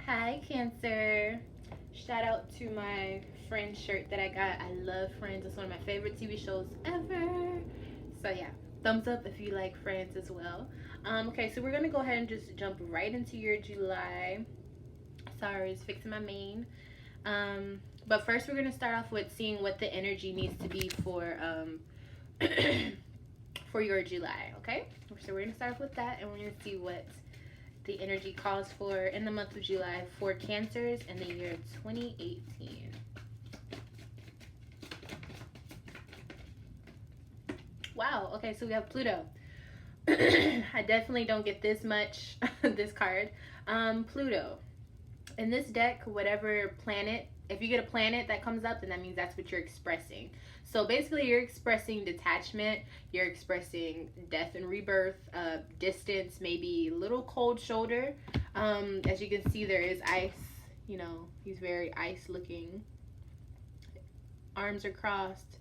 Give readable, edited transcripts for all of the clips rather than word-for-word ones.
Hi, Cancer. Shout out to my Friends shirt that I got. I love Friends. It's one of my favorite TV shows ever. So, yeah, thumbs up if you like Friends as well. Okay, so we're going to go ahead and just jump right into your July. Sorry, it's fixing my mane. But first, we're going to start off with seeing what the energy needs to be for your July, okay? So, we're going to start off with that and we're going to see what the energy calls for in the month of July for Cancers in the year 2018. Wow, okay, so we have Pluto. I definitely don't get this much, this card. Pluto. In this deck, whatever planet, if you get a planet that comes up, then that means that's what you're expressing. So basically, you're expressing detachment, you're expressing death and rebirth, distance, maybe little cold shoulder. As you can see, there is ice. You know, he's very ice looking. Arms are crossed.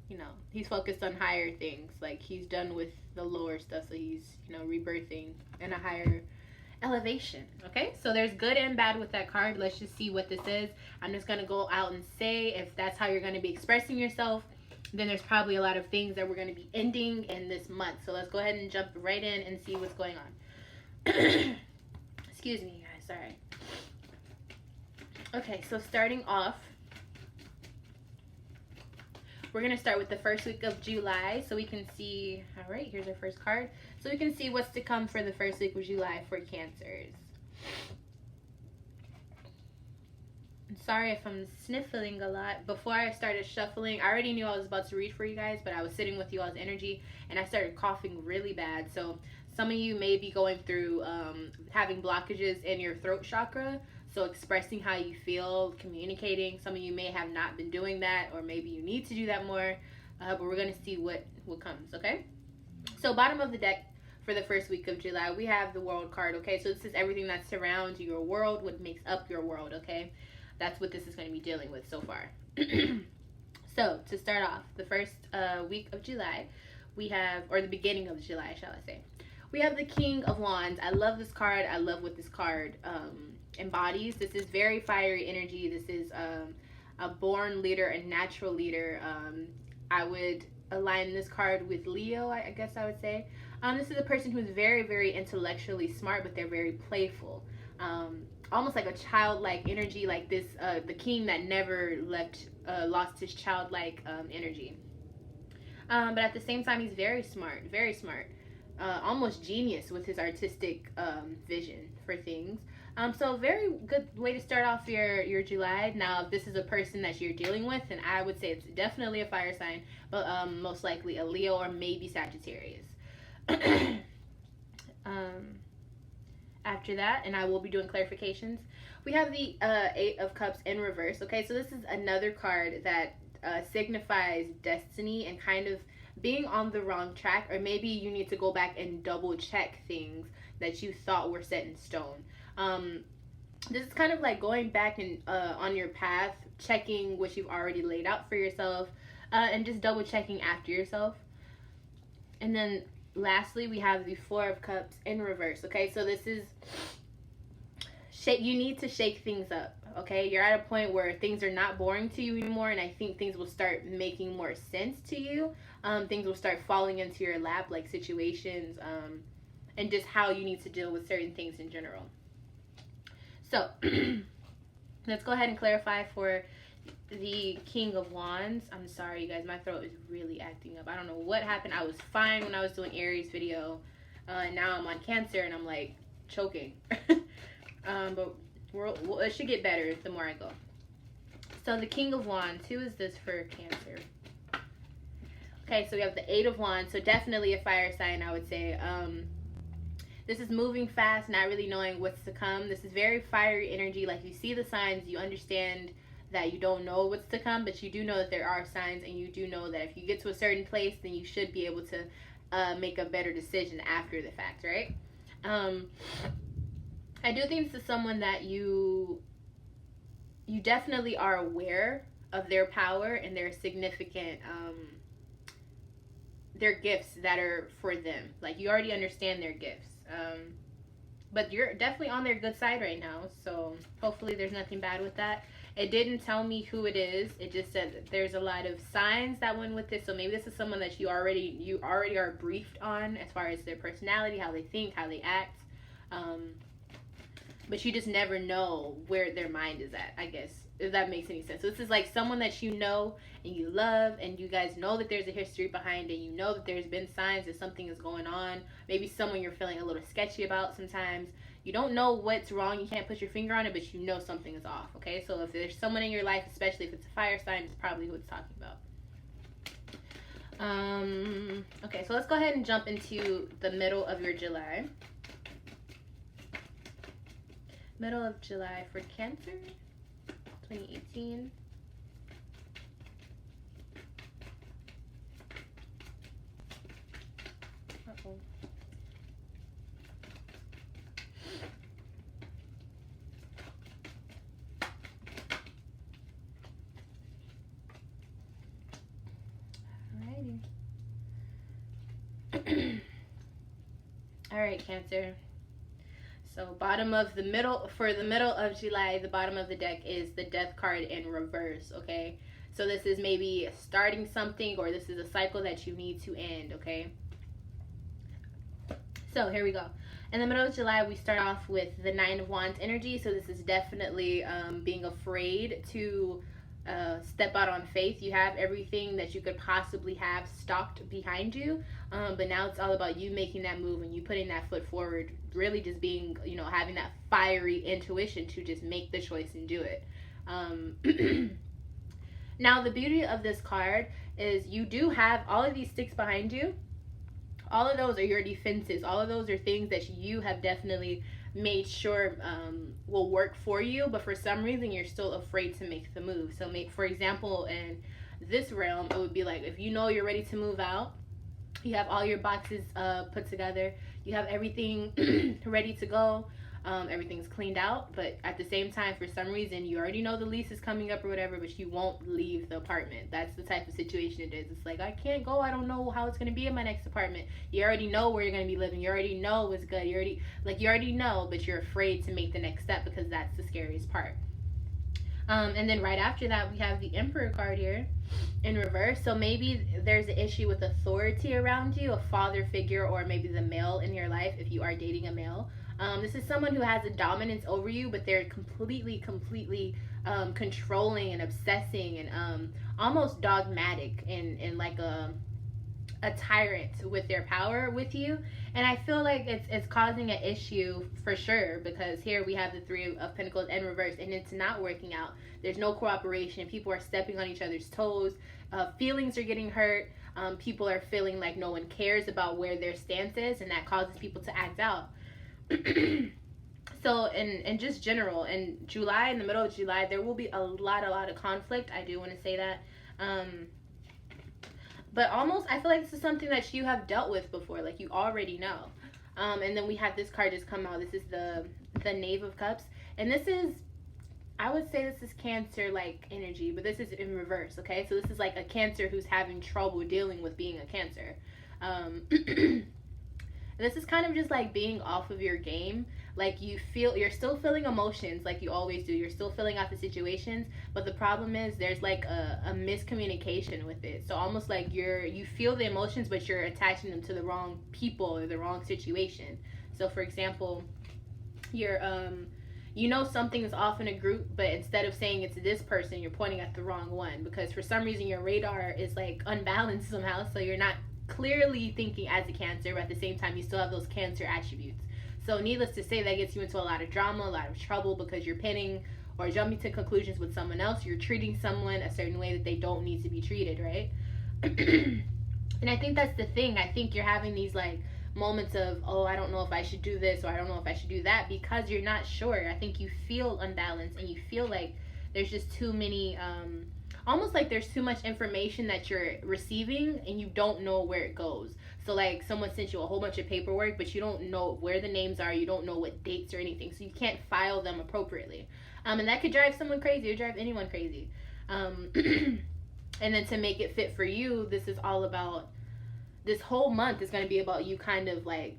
You know, he's focused on higher things. Like, he's done with the lower stuff, so he's, rebirthing in a higher elevation. Okay, so there's good and bad with that card. Let's just see what this is. I'm just going to go out and say if that's how you're going to be expressing yourself, then there's probably a lot of things that we're going to be ending in this month. So let's go ahead and jump right in and see what's going on. Excuse me, guys, sorry. Okay, so starting off, we're going to start with the first week of July so we can see, all right, here's our first card. So we can see what's to come for the first week of July for Cancers. I'm sorry if I'm sniffling a lot. Before I started shuffling, I already knew I was about to read for you guys, but I was sitting with you all's energy and I started coughing really bad. So some of you may be going through having blockages in your throat chakra. So expressing how you feel, communicating. Some of you may have not been doing that, or maybe you need to do that more. But we're going to see what comes, okay? So bottom of the deck for the first week of July, we have the World card, okay? So this is everything that surrounds your world, what makes up your world, okay? That's what this is going to be dealing with so far. So to start off, the first week of July, we have, or the beginning of July, shall I say, we have the King of Wands. I love this card. I love what this card embodies. This is very fiery energy. This is a born leader, a natural leader. I would align this card with Leo, I guess I would say. This is a person who's very, very intellectually smart, but they're very playful. Almost like a childlike energy, like this, the king that never lost his childlike energy. But at the same time, he's very smart, almost genius with his artistic vision for things. So very good way to start off your July. Now, if this is a person that you're dealing with, then I would say it's definitely a fire sign, but most likely a Leo or maybe Sagittarius. After that, and I will be doing clarifications, we have the Eight of Cups in reverse. Okay, so this is another card that signifies destiny and kind of being on the wrong track, or maybe you need to go back and double check things that you thought were set in stone. This is kind of like going back and on your path, checking what you've already laid out for yourself, and just double checking after yourself. And then lastly, we have the Four of Cups in reverse. Okay, so this is you need to shake things up. Okay, you're at a point where things are not boring to you anymore, and I think things will start making more sense to you. Things will start falling into your lap, like situations, and just how you need to deal with certain things in general. So let's go ahead and clarify for the King of Wands. I'm sorry, you guys, my throat is really acting up. I don't know what happened. I was fine when I was doing Aries video, and now I'm on Cancer and I'm like choking. But it should get better the more I go. So the King of Wands, who is this for Cancer? Okay, so we have the Eight of Wands, so definitely a fire sign, I would say. This is moving fast, not really knowing what's to come. This is very fiery energy. Like, you see the signs, you understand that you don't know what's to come, but you do know that there are signs, and you do know that if you get to a certain place, then you should be able to make a better decision after the fact, right? I do think this is someone that you definitely are aware of their power and their significant their gifts that are for them. Like, you already understand their gifts. But you're definitely on their good side right now, so hopefully there's nothing bad with that. It didn't tell me who it is. It just said that there's a lot of signs that went with this. So maybe this is someone that you already are briefed on as far as their personality, how they think, how they act. Um, but you just never know where their mind is at, I guess, if that makes any sense. So this is like someone that you know and you love, and you guys know that there's a history behind it. You know that there's been signs that something is going on. Maybe someone you're feeling a little sketchy about sometimes. You don't know what's wrong, you can't put your finger on it, but you know something is off, okay? So if there's someone in your life, especially if it's a fire sign, it's probably who it's talking about. Okay, so let's go ahead and jump into the middle of your July. Middle of July for Cancer, 2018. Uh-oh. Alrighty. All right, Cancer. So bottom of the middle, for the middle of July, the bottom of the deck is the Death card in reverse, okay? So this is maybe starting something, or this is a cycle that you need to end, okay? So here we go. In the middle of July, we start off with the Nine of Wands energy. So this is definitely being afraid to step out on faith. You have everything that you could possibly have stocked behind you, but now it's all about you making that move and you putting that foot forward, really just being, having that fiery intuition to just make the choice and do it. Now the beauty of this card is you do have all of these sticks behind you. All of those are your defenses. All of those are things that you have definitely made sure will work for you, but for some reason you're still afraid to make the move. So for example, in this realm, it would be like, if you know you're ready to move out, you have all your boxes put together, you have everything ready to go, everything's cleaned out, but at the same time, for some reason, you already know the lease is coming up or whatever, but you won't leave the apartment. That's the type of situation it is. It's like, I can't go, I don't know how it's going to be in my next apartment. You already know where you're going to be living, you already know what's good, you already know, but you're afraid to make the next step because that's the scariest part. And then right after that, we have the Emperor card here in reverse. So maybe there's an issue with authority around you, a father figure, or maybe the male in your life if you are dating a male. This is someone who has a dominance over you, but they're completely controlling and obsessing and almost dogmatic and like a tyrant with their power with you. And I feel like it's causing an issue for sure, because here we have the Three of Pentacles in reverse and it's not working out. There's no cooperation. People are stepping on each other's toes. Feelings are getting hurt. People are feeling like no one cares about where their stance is, and that causes people to act out. So in just general, in July, in the middle of July, there will be a lot of conflict. I do want to say that. But almost, I feel like this is something that you have dealt with before, like you already know. And then we have this card just come out. This is the Knave of Cups. And this is, I would say this is Cancer-like energy, but this is in reverse, okay? So this is like a Cancer who's having trouble dealing with being a Cancer. This is kind of just like being off of your game. Like you're still feeling emotions like you always do. You're still filling out the situations, but the problem is there's like a miscommunication with it. So almost like you feel the emotions, but you're attaching them to the wrong people or the wrong situation. So for example, you're something is off in a group, but instead of saying it's this person, you're pointing at the wrong one, because for some reason your radar is like unbalanced somehow, so you're not clearly thinking as a Cancer, but at the same time you still have those Cancer attributes. So needless to say, that gets you into a lot of drama, a lot of trouble, because you're pinning or jumping to conclusions with someone else. You're treating someone a certain way that they don't need to be treated, right? And I think that's the thing. I think you're having these like moments of, oh, I don't know if I should do this, or I don't know if I should do that, because you're not sure. I think you feel unbalanced and you feel like there's just too many almost like there's too much information that you're receiving and you don't know where it goes. So like someone sent you a whole bunch of paperwork, but you don't know where the names are, you don't know what dates or anything, so you can't file them appropriately. And that could drive someone crazy, or drive anyone crazy. And then to make it fit for you, this is all about, this whole month is going to be about you kind of like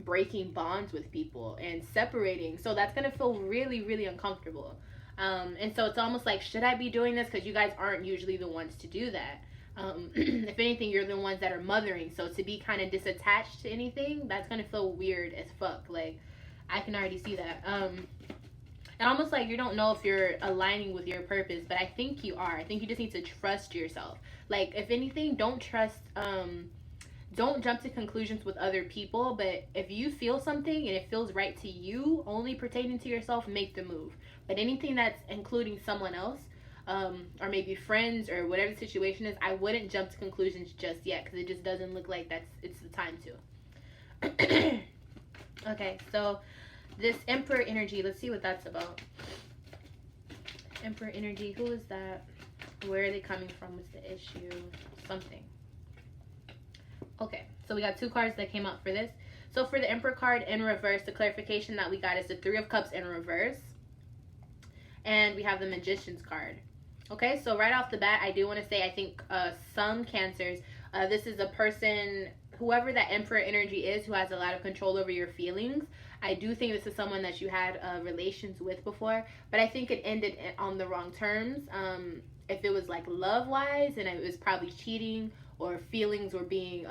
breaking bonds with people and separating. So that's going to feel really, really uncomfortable. And so it's almost like, should I be doing this? Because you guys aren't usually the ones to do that. If anything, you're the ones that are mothering. So to be kind of disattached to anything, that's going to feel weird as fuck. Like, I can already see that. And almost like you don't know if you're aligning with your purpose, but I think you are. I think you just need to trust yourself. Like, if anything, don't jump to conclusions with other people, but if you feel something and it feels right to you, only pertaining to yourself, make the move. But anything that's including someone else, or maybe friends or whatever the situation is, I wouldn't jump to conclusions just yet, because it just doesn't look like it's the time to. Okay, so this Emperor energy, let's see what that's about. Emperor energy, who is that? Where are they coming from? What's the issue? Something. Okay, so we got 2 cards that came out for this. So for the Emperor card in reverse, the clarification that we got is the 3 of Cups in reverse. And we have the Magician's card. Okay, so right off the bat, I do want to say, I think some Cancers, this is a person, whoever that Emperor energy is, who has a lot of control over your feelings. I do think this is someone that you had relations with before, but I think it ended on the wrong terms. If it was like love-wise, and it was probably cheating, or feelings were being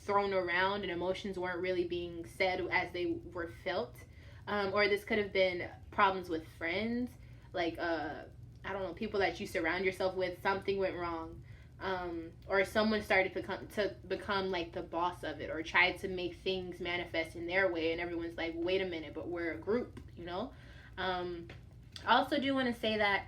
thrown around and emotions weren't really being said as they were felt. Or this could have been problems with friends, like, I don't know, people that you surround yourself with, something went wrong. Or someone started to become like the boss of it, or tried to make things manifest in their way, and everyone's like, wait a minute, but we're a group, you know? I also do want to say that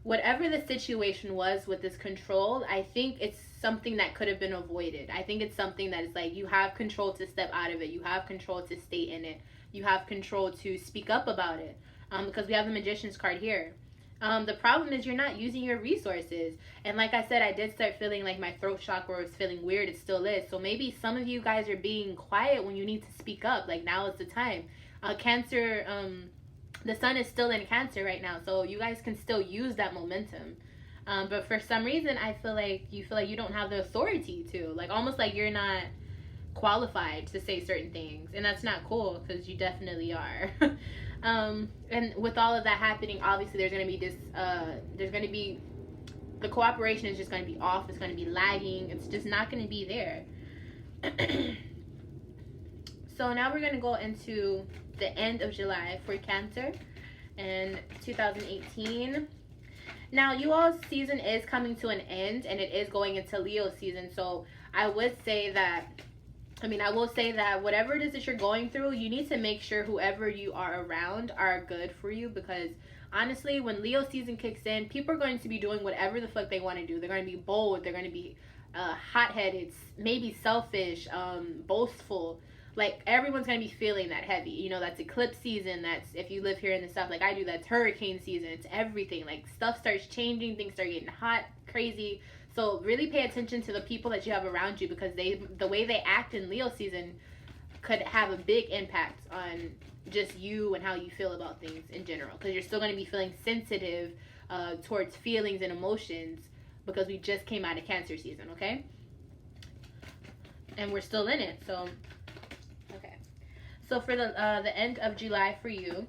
whatever the situation was with this control, I think it's something that could have been avoided. I think it's something that is like, you have control to step out of it. You have control to stay in it. You have control to speak up about it. Because we have the Magician's card here. The problem is you're not using your resources. And like I said, I did start feeling like my throat chakra was feeling weird. It still is. So maybe some of you guys are being quiet when you need to speak up. Like, now is the time. Cancer, the sun is still in Cancer right now. So you guys can still use that momentum. But for some reason, I feel like you don't have the authority to. Like, almost like you're not qualified to say certain things. And that's not cool, because you definitely are. And with all of that happening, obviously there's going to be the cooperation is just going to be off. It's going to be lagging. It's just not going to be there. So now we're going to go into the end of July for Cancer in 2018. Now, you all's season is coming to an end, and it is going into Leo season. So I will say that whatever it is that you're going through, you need to make sure whoever you are around are good for you, because honestly, when Leo season kicks in, people are going to be doing whatever the fuck they want to do. They're going to be bold. They're going to be hot-headed, maybe selfish, boastful. Like, everyone's going to be feeling that heavy. You know, that's eclipse season. That's, if you live here in the South like I do, that's hurricane season. It's everything. Like, stuff starts changing. Things start getting hot, crazy. So really pay attention to the people that you have around you, because the way they act in Leo season could have a big impact on just you and how you feel about things in general. Because you're still going to be feeling sensitive towards feelings and emotions, because we just came out of Cancer season, okay? And we're still in it, so... Okay. So for the end of July for you...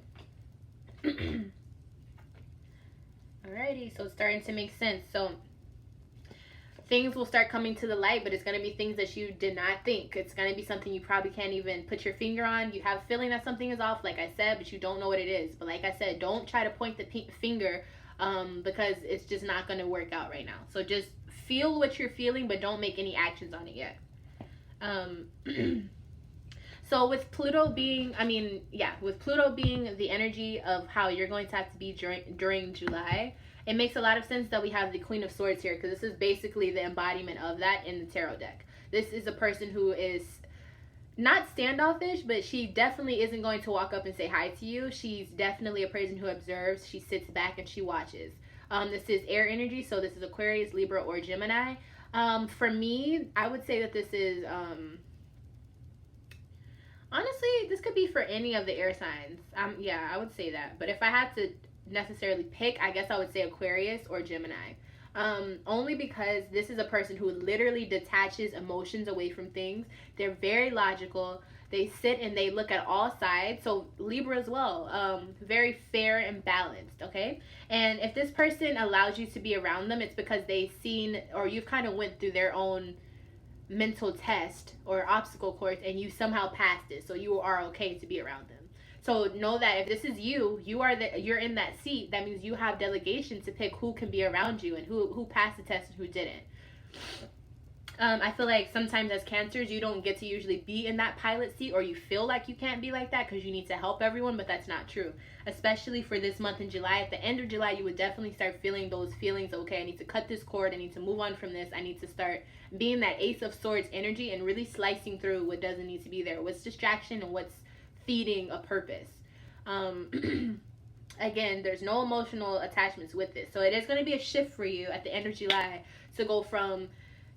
Alrighty, so it's starting to make sense. So... things will start coming to the light, but it's going to be things that you did not think. It's going to be something you probably can't even put your finger on. You have a feeling that something is off, like I said, but you don't know what it is. But like I said, don't try to point the finger because it's just not going to work out right now. So just feel what you're feeling, but don't make any actions on it yet. So with Pluto being the energy of how you're going to have to be during July, it makes a lot of sense that we have the Queen of Swords here, because this is basically the embodiment of that in the tarot deck. This is a person who is not standoffish, but she definitely isn't going to walk up and say hi to you. She's definitely a person who observes. She sits back and she watches. This is air energy, so this is Aquarius, Libra, or Gemini. For me, I would say that this is... honestly, this could be for any of the air signs. Yeah, I would say that. But if I had to necessarily pick, I guess I would say Aquarius or Gemini. Only because this is a person who literally detaches emotions away from things. They're very logical. They sit and they look at all sides. So Libra as well, very fair and balanced. Okay, and if this person allows you to be around them, it's because they've seen, or you've kind of went through their own mental test or obstacle course, and you somehow passed it, so you are okay to be around them. So know that if this is you, you're in that seat. That means you have delegation to pick who can be around you and who passed the test and who didn't. I feel like sometimes as Cancers, you don't get to usually be in that pilot seat, or you feel like you can't be like that because you need to help everyone, but that's not true. Especially for this month in July. At the end of July, you would definitely start feeling those feelings. Okay, I need to cut this cord. I need to move on from this. I need to start being that Ace of Swords energy and really slicing through what doesn't need to be there. What's distraction and what's feeding a purpose. Again, there's no emotional attachments with this. So it is going to be a shift for you at the end of July to go from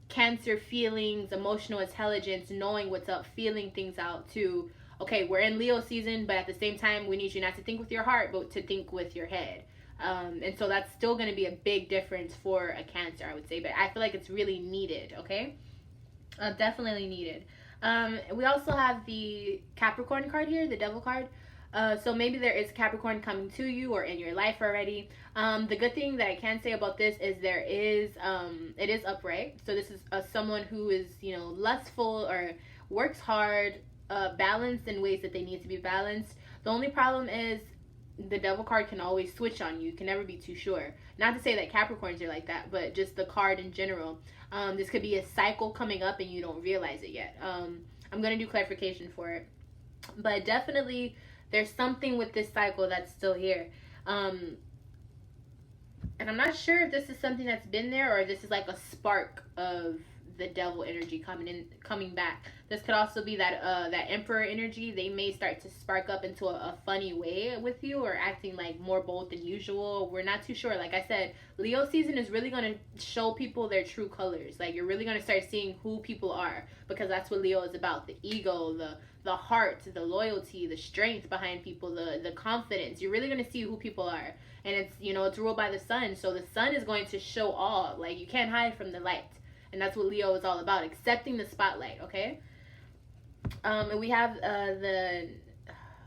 Cancer feelings, emotional intelligence, knowing what's up, feeling things out, to okay, we're in Leo season, but at the same time we need you not to think with your heart but to think with your head. And so that's still going to be a big difference for a Cancer, I would say, but I feel like it's really needed. Okay, definitely needed. We also have the Capricorn card here, the Devil card. So maybe there is Capricorn coming to you or in your life already. The good thing that I can say about this is it is upright. So this is someone who is, lustful or works hard, balanced in ways that they need to be balanced. The only problem is the Devil card can always switch on you. You can never be too sure. Not to say that Capricorns are like that, but just the card in general. This could be a cycle coming up and you don't realize it yet. I'm going to do clarification for it. But definitely there's something with this cycle that's still here. And I'm not sure if this is something that's been there or this is like a spark of the Devil energy coming back. This could also be that Emperor energy. They may start to spark up into a funny way with you, or acting like more bold than usual. We're not too sure. Like I said, Leo season is really going to show people their true colors. Like, you're really going to start seeing who people are, because that's what Leo is about. The ego, the heart, the loyalty, the strength behind people, the confidence. You're really going to see who people are. And it's ruled by the sun. So the sun is going to show all. Like, you can't hide from the light. And that's what Leo is all about, accepting the spotlight, okay? And we have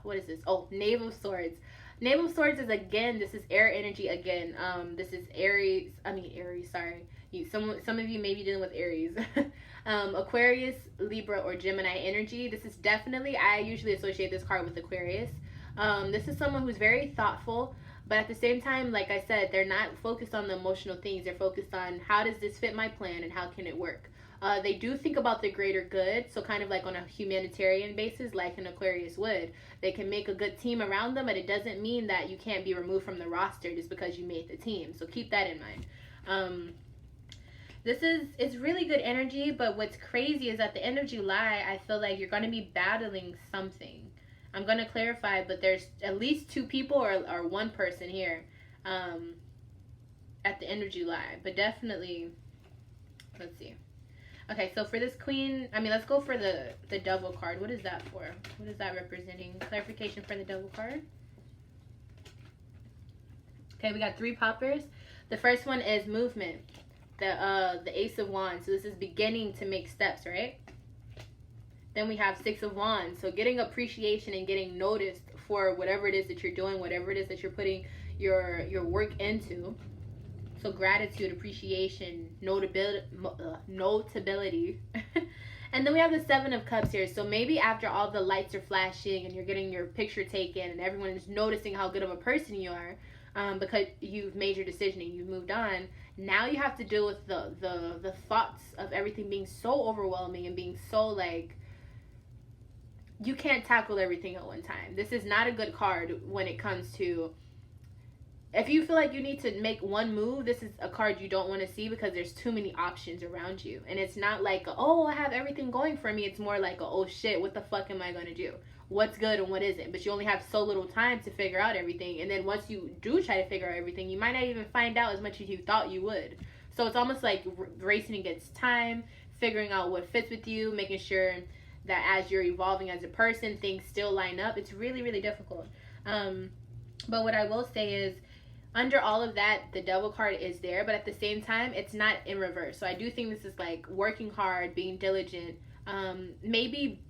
what is this? Oh, Knave of Swords. Knave of Swords is, again, this is air energy again. This is Aries, sorry. Some of you may be dealing with Aries. Aquarius, Libra, or Gemini energy. This is definitely, I usually associate this card with Aquarius. This is someone who's very thoughtful, but at the same time, like I said, they're not focused on the emotional things. They're focused on, how does this fit my plan and how can it work? They do think about the greater good, so kind of like on a humanitarian basis, like an Aquarius would. They can make a good team around them, but it doesn't mean that you can't be removed from the roster just because you made the team. So keep that in mind. It's really good energy, but what's crazy is at the end of July, I feel like you're going to be battling something. I'm going to clarify, but there's at least two people or one person here at the end of July. But definitely, let's see. Okay, so for this Queen, let's go for the Devil card. What is that for? What is that representing? Clarification for the Devil card. Okay, we got 3 poppers. The first one is movement. The Ace of Wands. So this is beginning to make steps, right? Then we have 6 of Wands. So getting appreciation and getting noticed for whatever it is that you're doing, whatever it is that you're putting your work into. So gratitude, appreciation, notability. And then we have the 7 of Cups here. So maybe after all the lights are flashing and you're getting your picture taken and everyone is noticing how good of a person you are, because you've made your decision and you've moved on, now you have to deal with the thoughts of everything being so overwhelming and being so like, you can't tackle everything at one time. This is not a good card when it comes to, if you feel like you need to make one move, this is a card you don't want to see, because there's too many options around you. And it's not like, oh, I have everything going for me. It's more like, oh shit, what the fuck am I going to do? What's good and what isn't? But you only have so little time to figure out everything. And then once you do try to figure out everything, you might not even find out as much as you thought you would. So it's almost like racing against time, figuring out what fits with you, making sure that as you're evolving as a person, things still line up. It's really, really difficult. But what I will say is, under all of that, the Devil card is there, but at the same time, it's not in reverse. So I do think this is like working hard, being diligent, maybe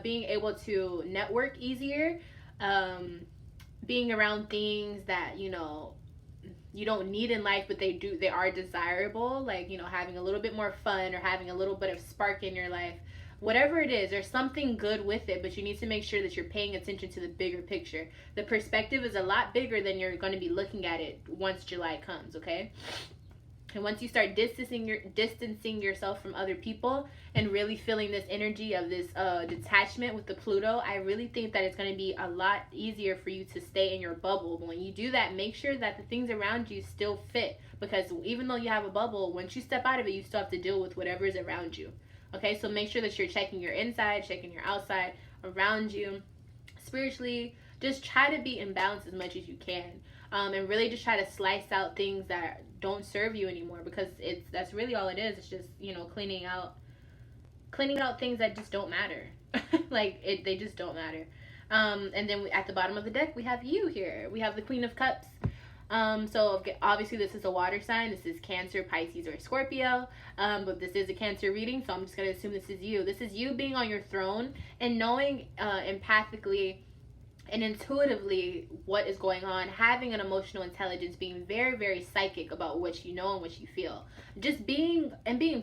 being able to network easier, um, being around things that you don't need in life, but they are desirable, like having a little bit more fun or having a little bit of spark in your life. Whatever it is, there's something good with it, but you need to make sure that you're paying attention to the bigger picture. The perspective is a lot bigger than you're going to be looking at it once July comes, okay? And once you start distancing yourself from other people and really feeling this energy of this detachment with the Pluto, I really think that it's going to be a lot easier for you to stay in your bubble. But when you do that, make sure that the things around you still fit, because even though you have a bubble, once you step out of it, you still have to deal with whatever is around you. Okay, so make sure that you're checking your inside, checking your outside, around you, spiritually. Just try to be in balance as much as you can, and really just try to slice out things that don't serve you anymore, because that's really all it is. It's just cleaning out things that just don't matter. They just don't matter. And then at the bottom of the deck we have you here. We have the Queen of Cups. So obviously this is a water sign. This is Cancer, Pisces, or Scorpio. But this is a Cancer reading, so I'm just going to assume this is you. This is you being on your throne and knowing empathically and intuitively what is going on, having an emotional intelligence, being very, very psychic about what you know and what you feel. Just being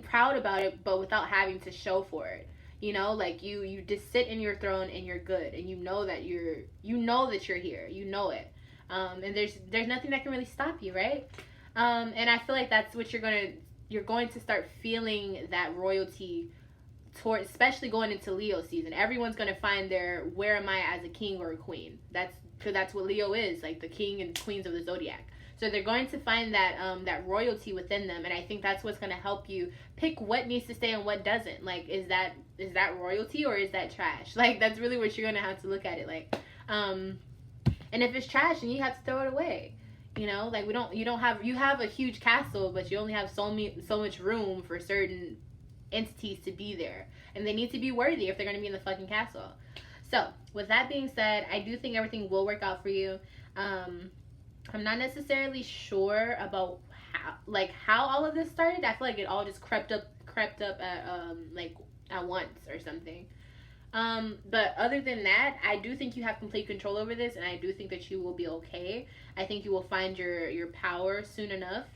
proud about it, but without having to show for it. Like you just sit in your throne and you're good, and you know that you're here. You know it. And there's nothing that can really stop you, right? And I feel like that's what you're going to start feeling, that royalty toward, especially going into Leo season. Everyone's going to find their where am I as a king or a queen. That's what Leo is, like the king and queens of the zodiac. So they're going to find that royalty within them, and I think that's what's going to help you pick what needs to stay and what doesn't. Like, is that royalty or is that trash? Like, that's really what you're going to have to look at it like. And if it's trash, then you have to throw it away. Like you have a huge castle, but you only have so much room for certain entities to be there, and they need to be worthy if they're going to be in the fucking castle. So with that being said, I do think everything will work out for you. I'm not necessarily sure about how all of this started. I feel like it all just crept up at once or something. But other than that, I do think you have complete control over this, and I do think that you will be okay. I think you will find your power soon enough.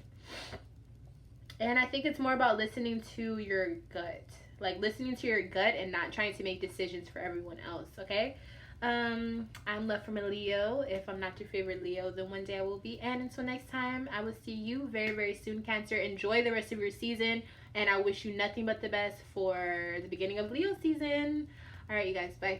And I think it's more about listening to your gut. Like, listening to your gut and not trying to make decisions for everyone else, okay? I'm love from a Leo. If I'm not your favorite Leo, then one day I will be. And until next time, I will see you very, very soon, Cancer. Enjoy the rest of your season, and I wish you nothing but the best for the beginning of Leo season. All right, you guys, bye.